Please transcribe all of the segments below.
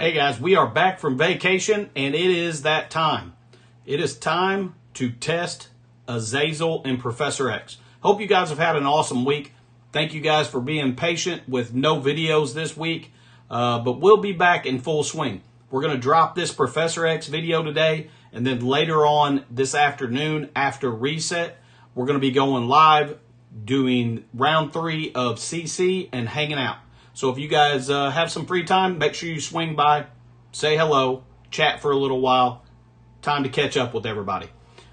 Hey guys, we are back from vacation and it is that time. It is time to test Azazel and Professor X. Hope you guys have had an awesome week. Thank you guys for being patient with no videos this week, but we'll be back in full swing. We're going to drop this Professor X video today, and then later on this afternoon after reset, we're going to be going live doing round 3 of CC and hanging out. So if you guys have some free time, make sure you swing by, say hello, chat for a little while. Time to catch up with everybody.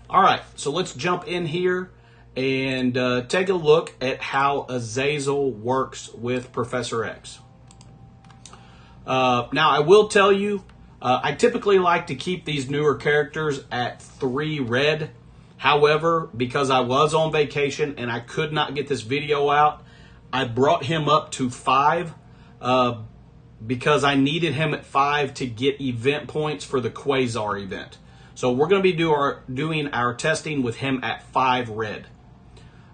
All right, so let's jump in here and take a look at how Azazel works with Professor X. Now, I will tell you, I typically like to keep these newer characters at 3 red. However, because I was on vacation and I could not get this video out, I brought him up to 5 because I needed him at 5 to get event points for the Quasar event. So we're going to be doing our testing with him at 5 red.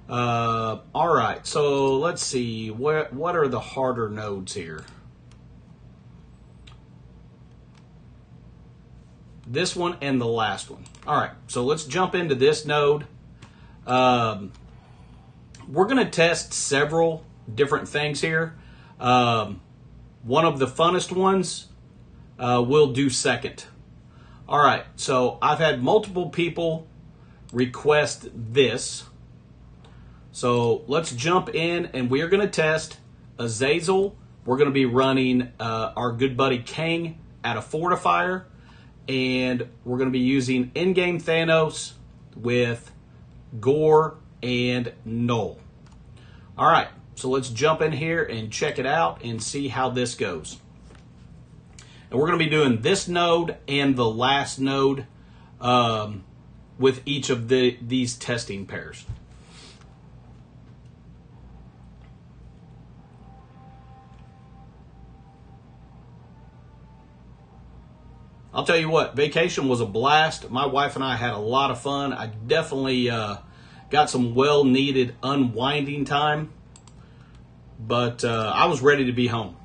All right, so let's see. What are the harder nodes here? This one and the last one. All right, so let's jump into this node. We're going to test several different things here. One of the funnest ones we'll do second. All right, so I've had multiple people request this. So let's jump in, and we're going to test Azazel. We're going to be running our good buddy King at a Fortifier, and we're going to be using in-game Thanos with Gore and Null. All right, so let's jump in here and check it out and see how this goes. And we're going to be doing this node and the last node with each of these testing pairs. I'll tell you what, vacation was a blast. My wife and I had a lot of fun. I definitely got some well-needed unwinding time, but I was ready to be home.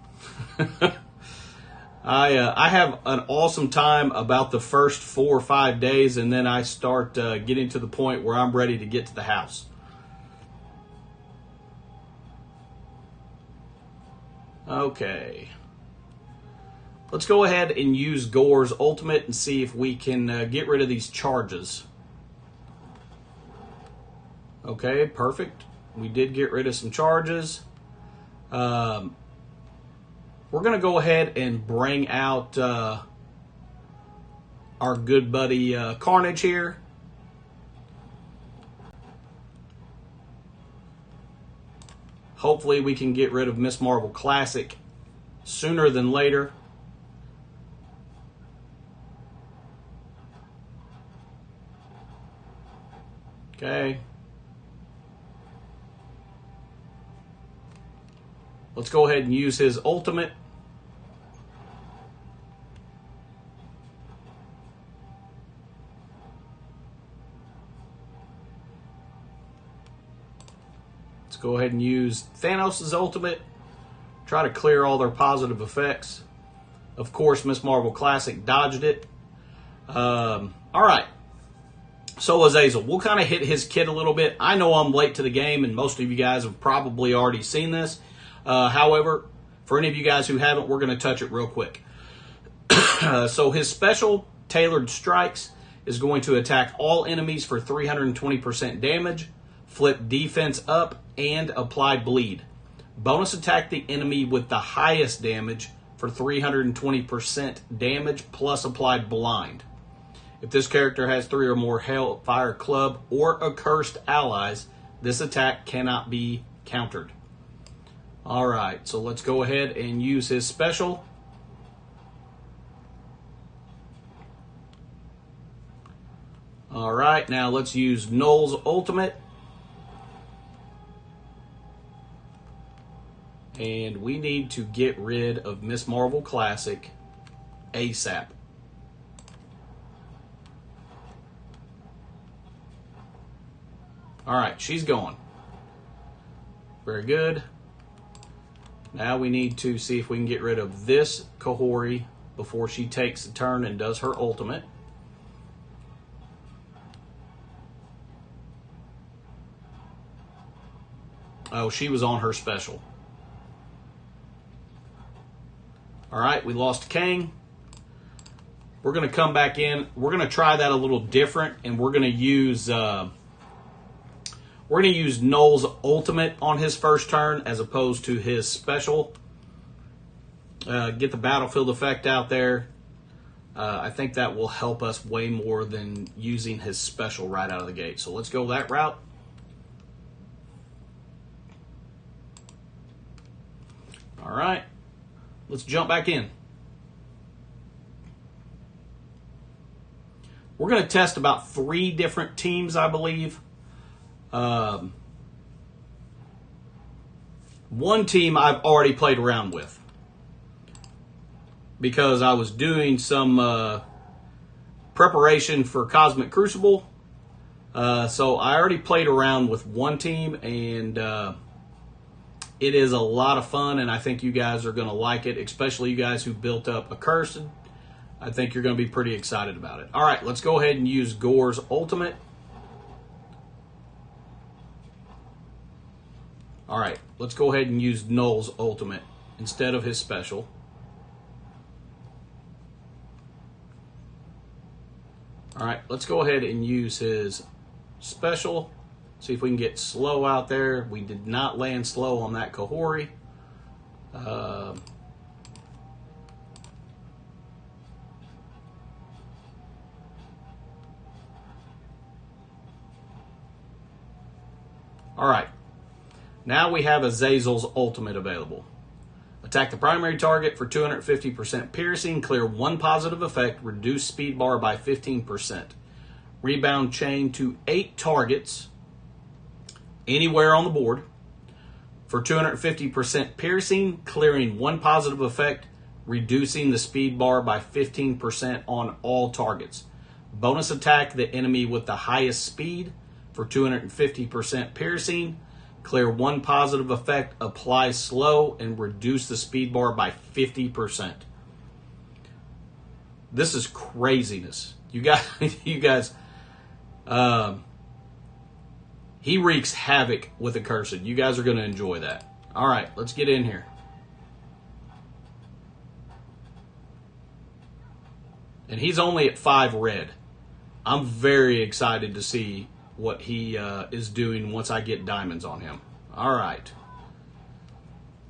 I have an awesome time about the first 4 or 5 days, and then I start getting to the point where I'm ready to get to the house. Okay. Let's go ahead and use Gore's ultimate and see if we can get rid of these charges. Okay, perfect. We did get rid of some charges. We're going to go ahead and bring out our good buddy Carnage here. Hopefully we can get rid of Ms. Marvel Classic sooner than later. Okay. Let's go ahead and use his ultimate. Let's go ahead and use Thanos' ultimate. Try to clear all their positive effects. Of course, Ms. Marvel Classic dodged it. All right. So Azazel, we'll kind of hit his kit a little bit. I know I'm late to the game, and most of you guys have probably already seen this. However, for any of you guys who haven't, we're going to touch it real quick. So his special Tailored Strikes is going to attack all enemies for 320% damage, flip defense up, and apply bleed. Bonus attack the enemy with the highest damage for 320% damage plus applied blind. If this character has 3 or more Hellfire Club or Accursed allies, this attack cannot be countered. All right, so let's go ahead and use his special. All right, now let's use Null's ultimate. And we need to get rid of Ms. Marvel Classic ASAP. All right, she's gone. Very good. Now we need to see if we can get rid of this Kahori before she takes the turn and does her ultimate. Oh, she was on her special. All right, we lost Kang. We're going to come back in. We're going to try that a little different, and we're going to use Noel's ultimate on his first turn as opposed to his special. Get the battlefield effect out there. I think that will help us way more than using his special right out of the gate. So let's go that route. All right, let's jump back in. We're going to test about 3 different teams, I believe. One team I've already played around with because I was doing some preparation for Cosmic Crucible. So I already played around with one team, and it is a lot of fun, and I think you guys are going to like it, especially you guys who built up Accursed. I think you're going to be pretty excited about it. All right, let's go ahead and use Gore's ultimate. All right, let's go ahead and use Noel's ultimate instead of his special. All right, let's go ahead and use his special. See if we can get slow out there. We did not land slow on that Kahori. All right. Now we have Azazel's ultimate available. Attack the primary target for 250% piercing. Clear 1 positive effect. Reduce speed bar by 15%. Rebound chain to 8 targets anywhere on the board for 250% piercing, clearing 1 positive effect, reducing the speed bar by 15% on all targets. Bonus attack the enemy with the highest speed for 250% piercing, clear 1 positive effect, apply slow, and reduce the speed bar by 50%. This is craziness. You guys, he wreaks havoc with Accursed. You guys are going to enjoy that. All right, let's get in here. And he's only at 5 red. I'm very excited to see what he is doing once I get diamonds on him. All right.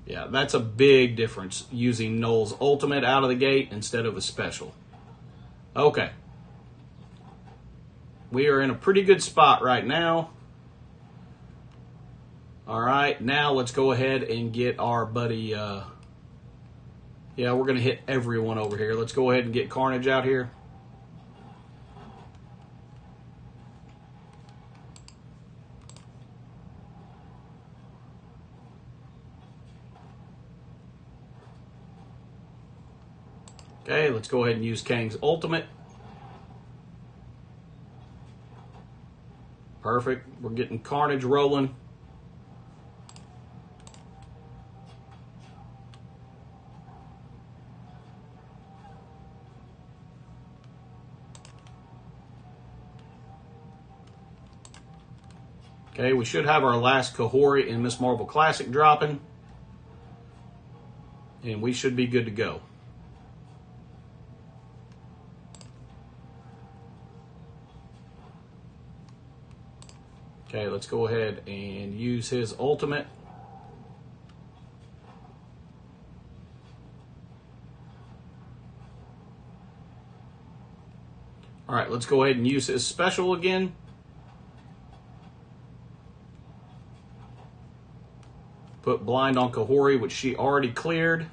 Yeah, that's a big difference using Noel's ultimate out of the gate instead of a special. Okay. We are in a pretty good spot right now. All right, now let's go ahead and get our buddy. Yeah, we're going to hit everyone over here. Let's go ahead and get Carnage out here. Okay, let's go ahead and use Kang's ultimate. Perfect. We're getting Carnage rolling. Okay, we should have our last Kahori in Ms. Marvel Classic dropping. And we should be good to go. Okay, let's go ahead and use his ultimate. All right, let's go ahead and use his special again. Put blind on Kahori, which she already cleared.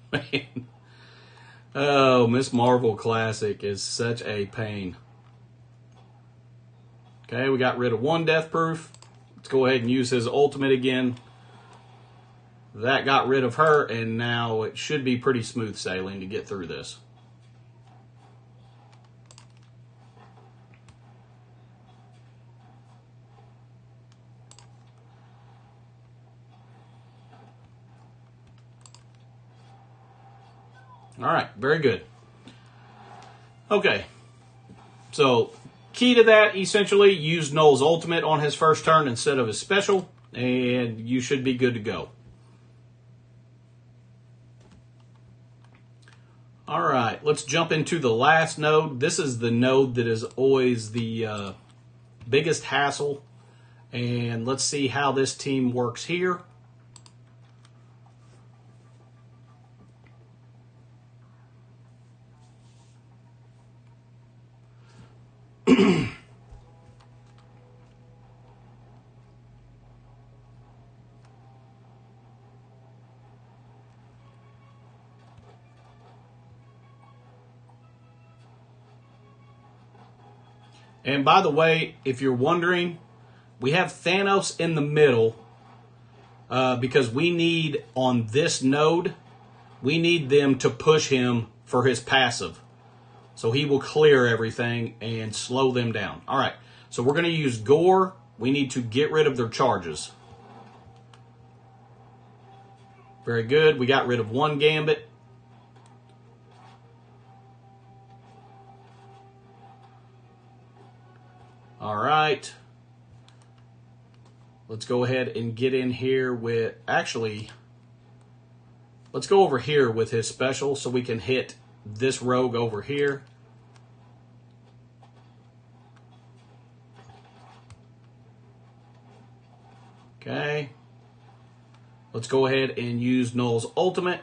Man. Oh, Ms. Marvel Classic is such a pain. Okay, we got rid of 1 death proof. Let's go ahead and use his ultimate again. That got rid of her, and now it should be pretty smooth sailing to get through this. All right, very good. Okay, so key to that, essentially, use Null's ultimate on his first turn instead of his special, and you should be good to go. All right, let's jump into the last node. This is the node that is always the biggest hassle, and let's see how this team works here. And by the way, if you're wondering, we have Thanos in the middle because we need, on this node, we need them to push him for his passive. So he will clear everything and slow them down. All right, so we're going to use Gore. We need to get rid of their charges. Very good. We got rid of one Gambit. All right. Let's go ahead and get in here with, actually, let's go over here with his special so we can hit this rogue over here. Okay. Let's go ahead and use Null's ultimate.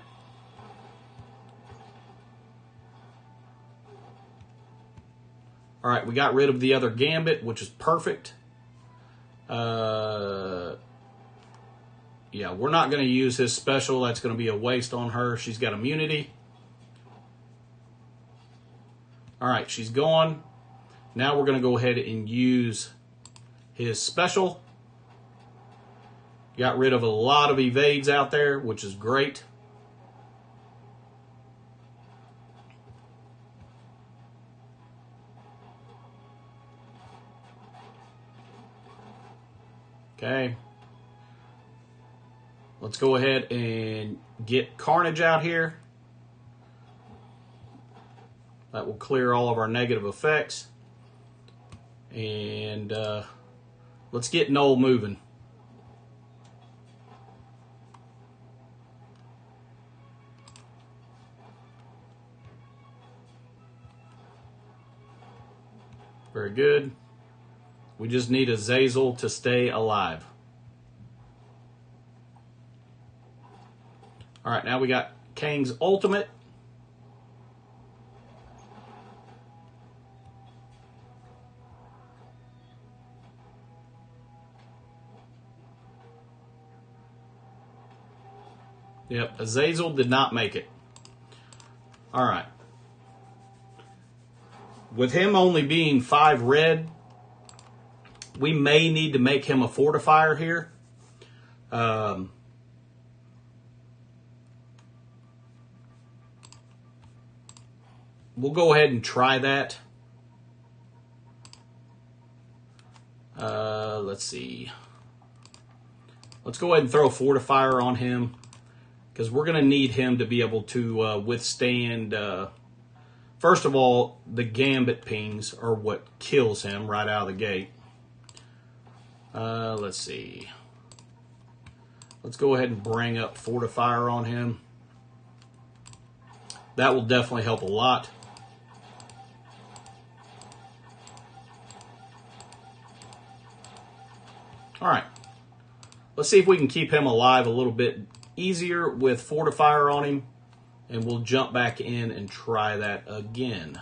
All right, we got rid of the other Gambit, which is perfect. Yeah, we're not going to use his special. That's going to be a waste on her. She's got immunity. All right, she's gone. Now we're going to go ahead and use his special. Got rid of a lot of evades out there, which is great. Okay. Let's go ahead and get Carnage out here. That will clear all of our negative effects. And let's get Null moving. Very good. We just need Azazel to stay alive. All right, now we got Kang's ultimate. Yep, Azazel did not make it. All right. With him only being 5 red, we may need to make him a Fortifier here. We'll go ahead and try that. Let's see. Let's go ahead and throw a Fortifier on him, because we're going to need him to be able to withstand... first of all, the Gambit pings are what kills him right out of the gate. Let's see. Let's go ahead and bring up Fortifier on him. That will definitely help a lot. All right. Let's see if we can keep him alive a little bit easier with Fortifier on him. And we'll jump back in and try that again.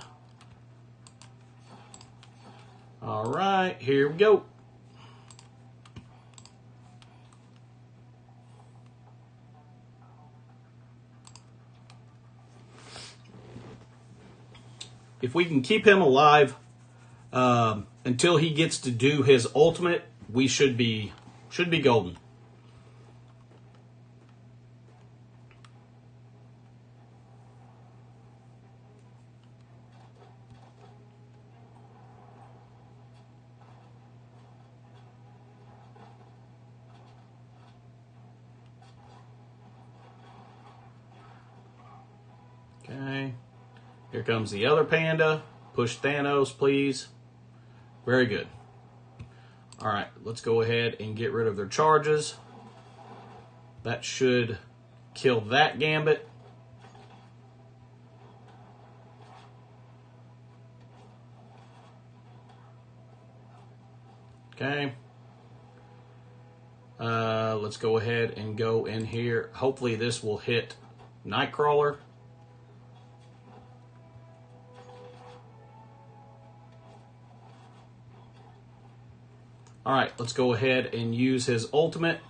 All right, here we go. If we can keep him alive until he gets to do his ultimate, we should be golden. Here comes the other panda. Push Thanos, please. Very good. All right, let's go ahead and get rid of their charges. That should kill that Gambit. Okay. Let's go ahead and go in here. Hopefully this will hit Nightcrawler. All right, let's go ahead and use his ultimate.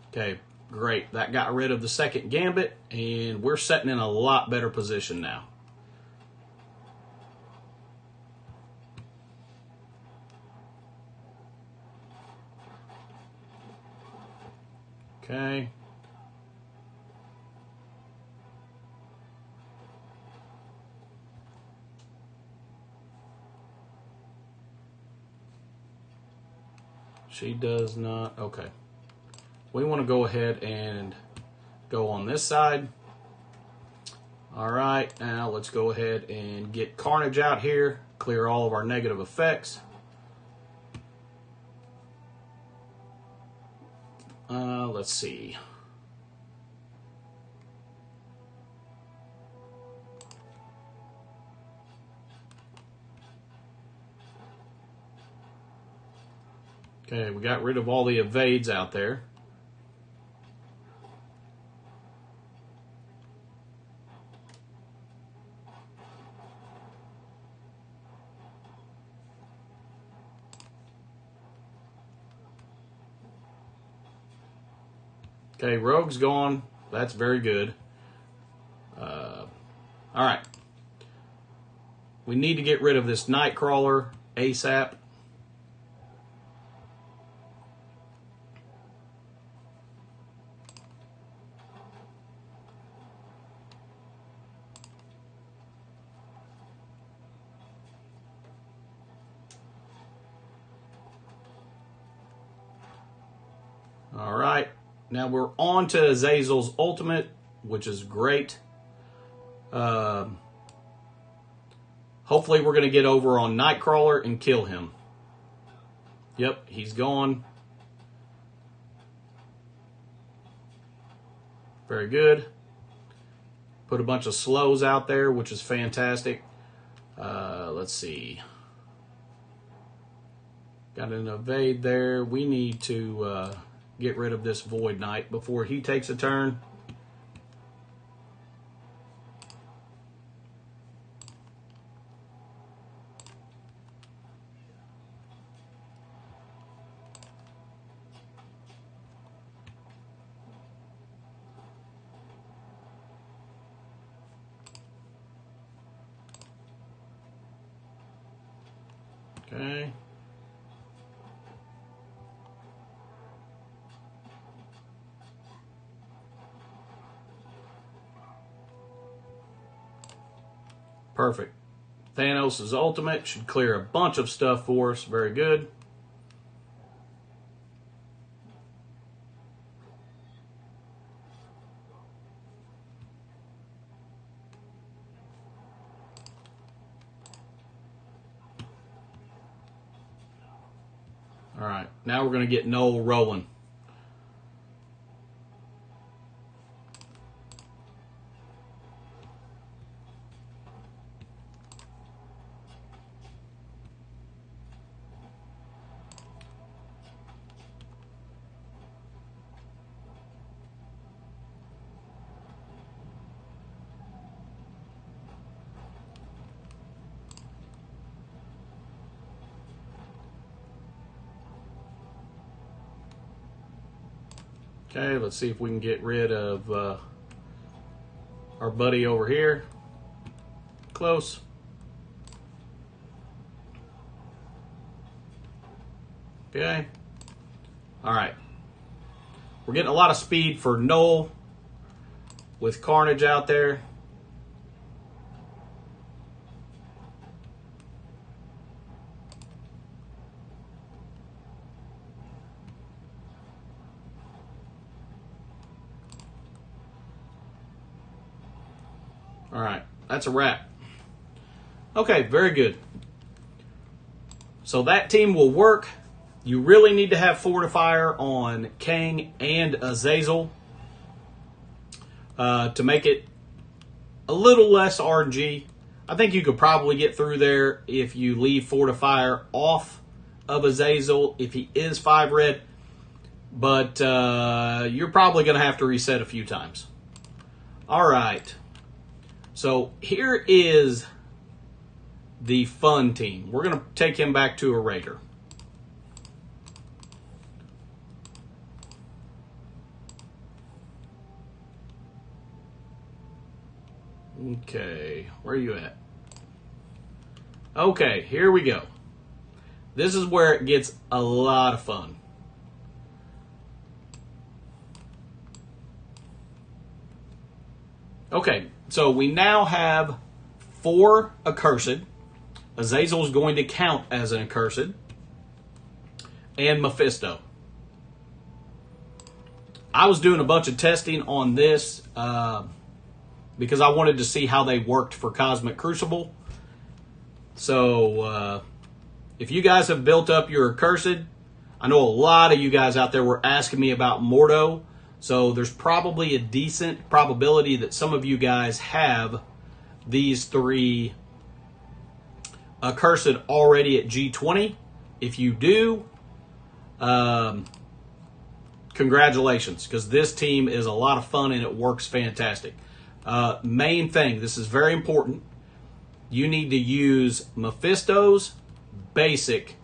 Okay, great. That got rid of the second Gambit, and we're setting in a lot better position now. Okay. She does not. Okay. We want to go ahead and go on this side. All right. Now let's go ahead and get Carnage out here. Clear all of our negative effects. Let's see. Okay, we got rid of all the evades out there. Okay, Rogue's gone. That's very good. All right. We need to get rid of this Nightcrawler ASAP. All right. Now we're on to Azazel's ultimate, which is great. Hopefully we're going to get over on Nightcrawler and kill him. Yep, he's gone. Very good. Put a bunch of slows out there, which is fantastic. Let's see. Got an evade there. We need to get rid of this Void Knight before he takes a turn. Okay. Perfect. Thanos' ultimate should clear a bunch of stuff for us. Very good. All right, now we're going to get Noel rolling. Okay, let's see if we can get rid of our buddy over here. Close. Okay. All right. We're getting a lot of speed for Noel with Carnage out there. All right, that's a wrap. Okay, very good. So that team will work. You really need to have Fortifier on Kang and Azazel to make it a little less RNG. I think you could probably get through there if you leave Fortifier off of Azazel if he is 5 red. But you're probably going to have to reset a few times. All right. So here is the fun team. We're going to take him back to a Raider. Okay, where are you at? Okay, here we go. This is where it gets a lot of fun. Okay, so we now have 4 Accursed. Azazel is going to count as an Accursed. And Mephisto. I was doing a bunch of testing on this because I wanted to see how they worked for Cosmic Crucible. So, if you guys have built up your Accursed, I know a lot of you guys out there were asking me about Mordo. So there's probably a decent probability that some of you guys have these 3 Accursed already at G20. If you do, congratulations, because this team is a lot of fun and it works fantastic. Main thing, this is very important, you need to use Mephisto's basic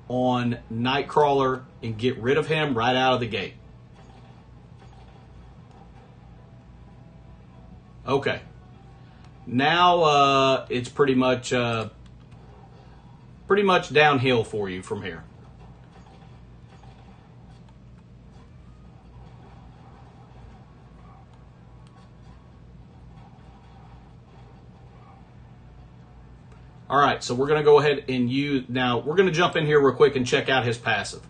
on Nightcrawler and get rid of him right out of the gate. Okay. Now it's pretty much downhill for you from here. All right, so we're going to go ahead and use... Now, we're going to jump in here real quick and check out his passive.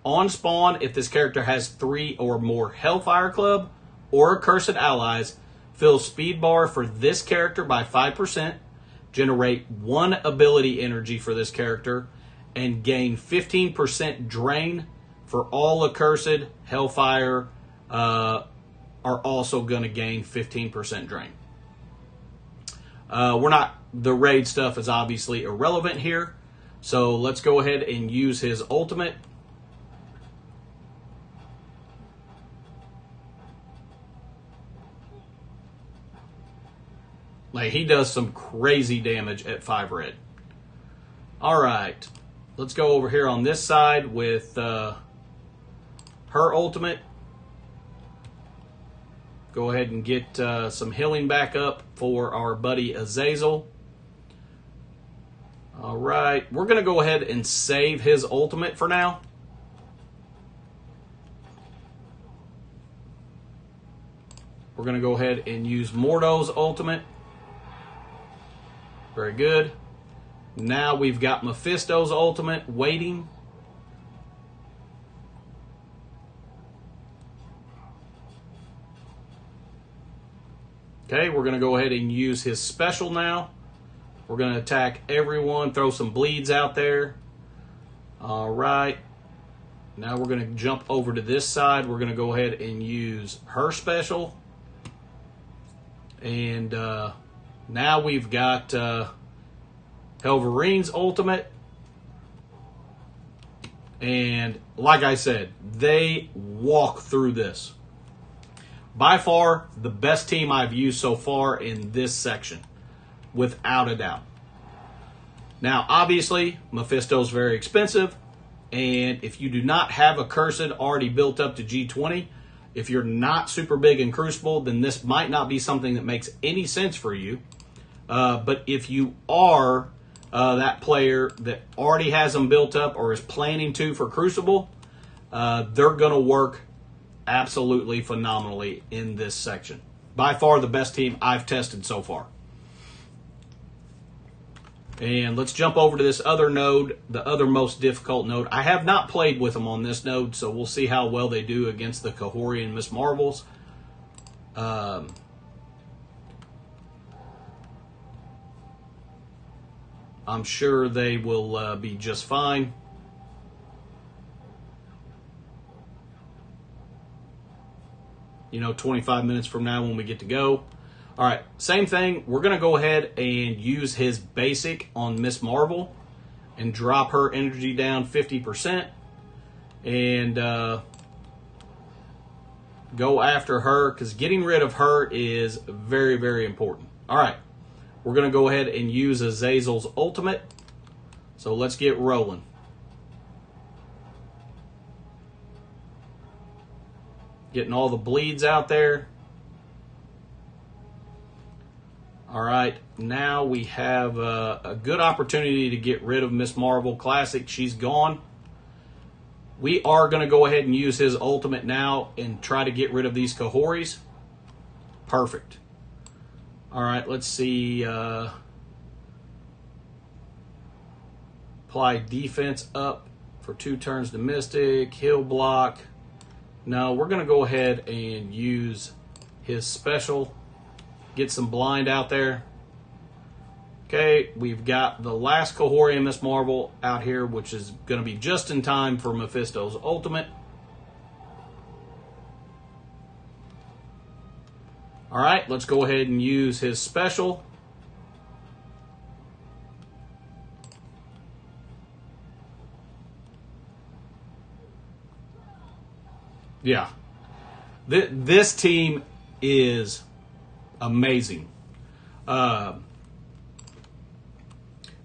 On spawn, if this character has 3 or more Hellfire Club or Accursed allies, fill speed bar for this character by 5%, generate 1 ability energy for this character, and gain 15% drain for all Accursed. Hellfire are also going to gain 15% drain. The raid stuff is obviously irrelevant here. So let's go ahead and use his ultimate. Like, he does some crazy damage at 5 red. All right. Let's go over here on this side with her ultimate. Go ahead and get some healing back up for our buddy Azazel. All right. We're going to go ahead and save his ultimate for now. We're going to go ahead and use Mordo's ultimate. Very good. Now we've got Mephisto's ultimate waiting. Okay, we're going to go ahead and use his special now. We're going to attack everyone, throw some bleeds out there. All right. Now we're going to jump over to this side. We're going to go ahead and use her special. And now we've got Helverine's ultimate. And like I said, they walk through this. By far, the best team I've used so far in this section, without a doubt. Now, obviously, Mephisto's very expensive, and if you do not have Accursed already built up to G20, if you're not super big in Crucible, then this might not be something that makes any sense for you. But if you are that player that already has them built up or is planning to for Crucible, they're going to work absolutely phenomenally in this section. By far the best team I've tested so far. And let's jump over to this other node, the other most difficult node. I have not played with them on this node, so we'll see how well they do against the Kahori and Msf-Marvels. I'm sure they will be just fine. You know, 25 minutes from now when we get to go. All right, same thing. We're going to go ahead and use his basic on Miss Marvel and drop her energy down 50%. And go after her, because getting rid of her is very, very important. All right, we're going to go ahead and use Azazel's ultimate. So let's get rolling. Getting all the bleeds out there. All right, now we have a good opportunity to get rid of Miss Marvel Classic. She's gone. We are going to go ahead and use his ultimate now and try to get rid of these Kahoris. Perfect. All right, let's see. Apply defense up for 2 turns to Mystic. Heal block. No, we're going to go ahead and use his special. Get some blind out there. Okay, we've got the last Kahori and Miss Marvel out here, which is going to be just in time for Mephisto's ultimate. All right, let's go ahead and use his special. Yeah. This team is amazing.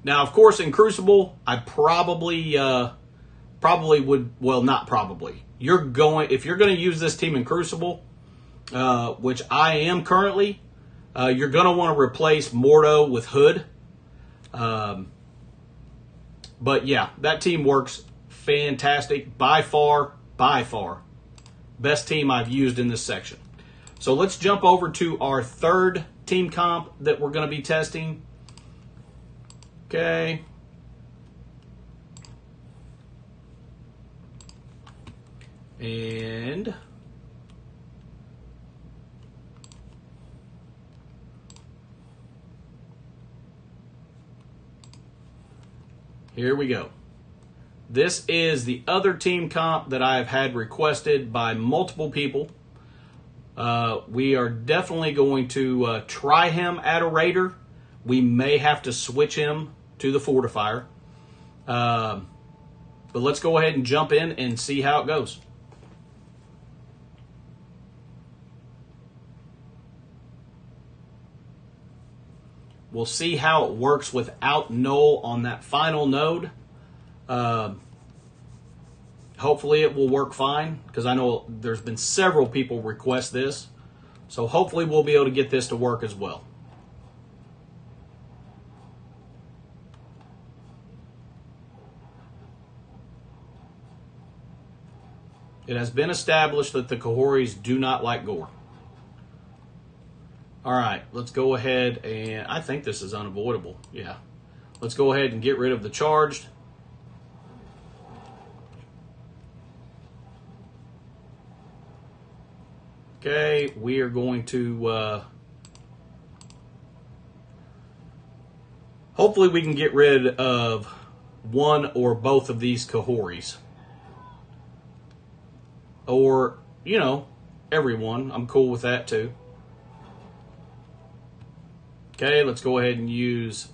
Now, of course, in Crucible, I probably would. Well, not probably. If you're going to use this team in Crucible, which I am currently, you're going to want to replace Mordo with Hood. But yeah, that team works fantastic. By far, best team I've used in this section. So let's jump over to our third team comp that we're going to be testing. Okay. And here we go. This is the other team comp that I've had requested by multiple people. We are definitely going to try him at a Raider. We may have to switch him to the Fortifier. But let's go ahead and jump in and see how it goes. We'll see how it works without Null on that final node. Hopefully it will work fine, because I know there's been several people request this. So hopefully we'll be able to get this to work as well. It has been established that the Kahoris do not like gore. All right, let's go ahead and... I think this is unavoidable. Yeah. Let's go ahead and get rid of the charged. Okay, we are going to... hopefully we can get rid of one or both of these Kahoris. Or, you know, everyone. I'm cool with that too. Okay, let's go ahead and use...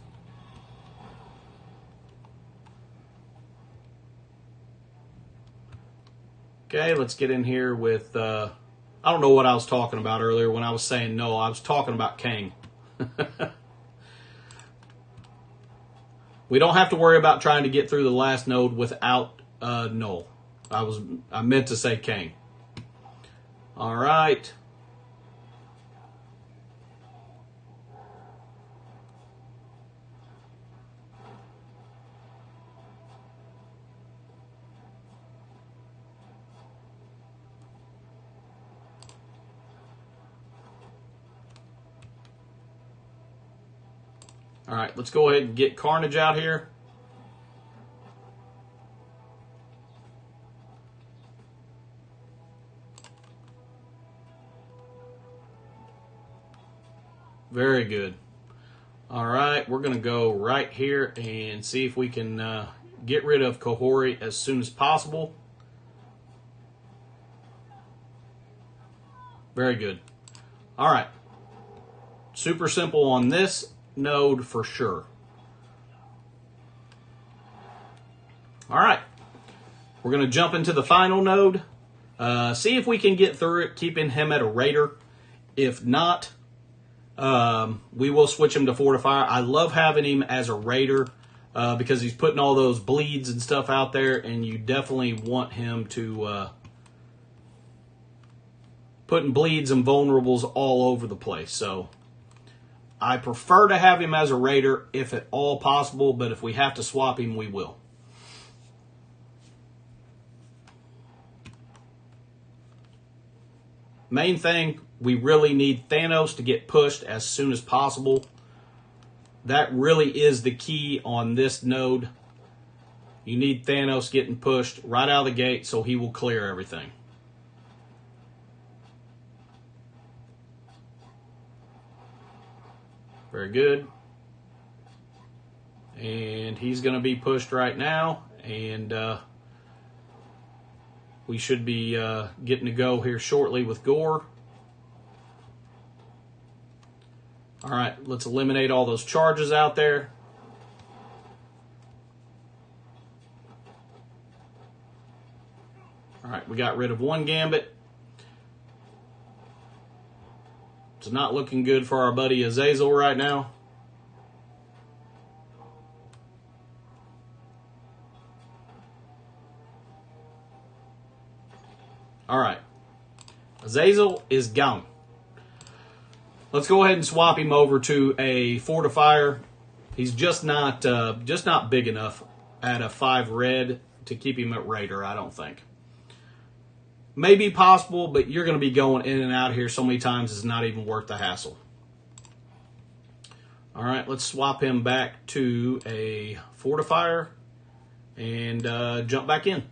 Okay, let's get in here with... I don't know what I was talking about earlier when I was saying no. I was talking about Kang. We don't have to worry about trying to get through the last node without Null. I meant to say Kang. All right. All right, let's go ahead and get Carnage out here. Very good. All right, we're going to go right here and see if we can get rid of Kohori as soon as possible. Very good. All right. Super simple on this node for sure. All right. We're going to jump into the final node. See if we can get through it, keeping him at a Raider. If not, we will switch him to Fortifier. I love having him as a Raider because he's putting all those bleeds and stuff out there, and you definitely want him to putting bleeds and vulnerables all over the place. So I prefer to have him as a Raider if at all possible, but if we have to swap him, we will. Main thing, we really need Thanos to get pushed as soon as possible. That really is the key on this node. You need Thanos getting pushed right out of the gate so he will clear everything. Very good. And he's going to be pushed right now. And we should be getting to go here shortly with Gore. All right, let's eliminate all those charges out there. All right, we got rid of one Gambit. It's not looking good for our buddy Azazel right now. All right, Azazel is gone. Let's go ahead and swap him over to a Fortifier. He's just not big enough at a 5 red to keep him at Raider, I don't think. Maybe possible, but you're going to be going in and out here so many times it's not even worth the hassle. All right, let's swap him back to a Fortifier and jump back in.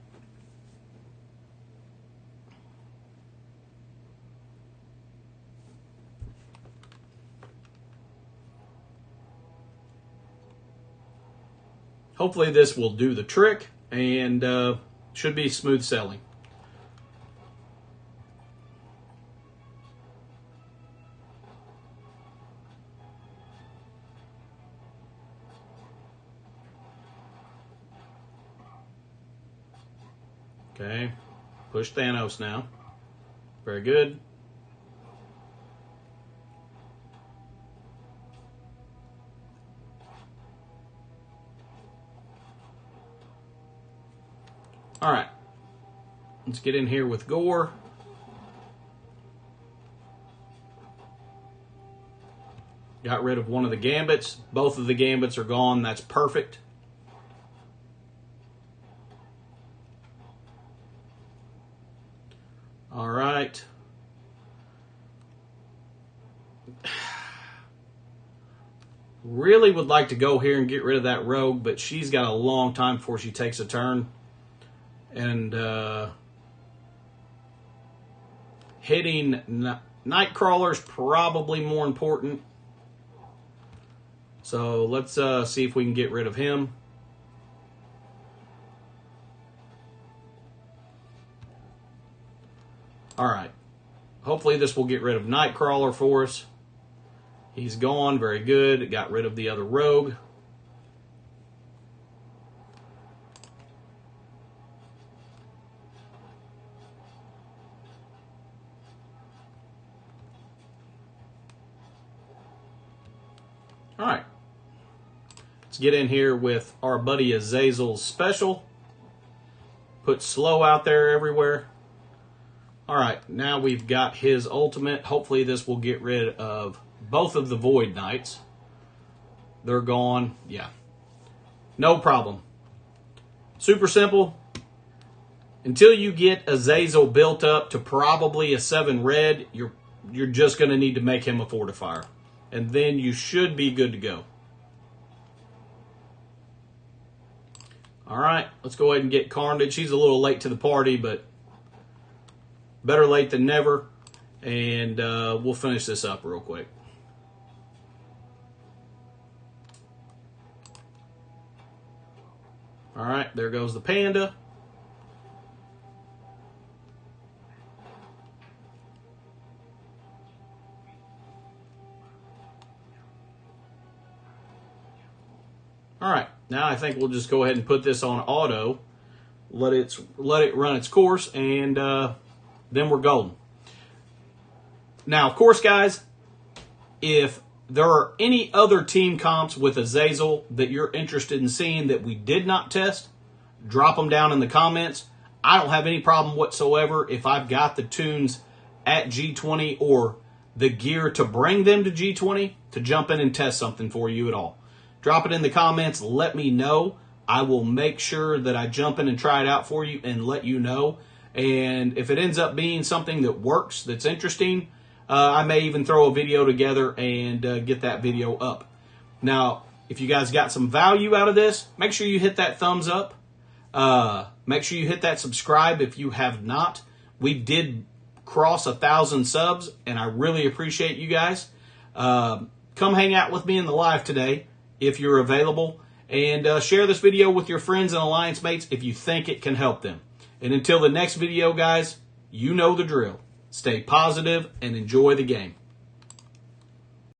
Hopefully this will do the trick and should be smooth sailing. Okay, push Thanos now. Very good. All right, let's get in here with Gore. Got rid of one of the Gambits. Both of the Gambits are gone. That's perfect. All right. Really would like to go here and get rid of that Rogue, but she's got a long time before she takes a turn. And hitting Nightcrawler is probably more important. So let's see if we can get rid of him. All right. Hopefully this will get rid of Nightcrawler for us. He's gone. Very good. Got rid of the other Rogue. All right. Let's get in here with our buddy Azazel's special. Put slow out there everywhere. All right, now we've got his ultimate. Hopefully this will get rid of both of the Void Knights. They're gone. Yeah. No problem. Super simple. Until you get Azazel built up to probably a 7 red, you're just going to need to make him a Fortifier. And then you should be good to go. All right, let's go ahead and get Carnage. He's a little late to the party, but better late than never. And we'll finish this up real quick. All right, there goes the panda. All right, now I think we'll just go ahead and put this on auto, let it run its course, and then we're golden. Now, of course, guys, if there are any other team comps with Azazel that you're interested in seeing that we did not test, drop them down in the comments. I don't have any problem whatsoever if I've got the tunes at G20 or the gear to bring them to G20 to jump in and test something for you at all. Drop it in the comments. Let me know. I will make sure that I jump in and try it out for you and let you know. And if it ends up being something that works, that's interesting, I may even throw a video together and get that video up. Now, if you guys got some value out of this, make sure you hit that thumbs up. Make sure you hit that subscribe if you have not. We did cross 1,000 subs, and I really appreciate you guys. Come hang out with me in the live today if you're available, and share this video with your friends and alliance mates if you think it can help them. And until the next video, guys, you know the drill. Stay positive and enjoy the game.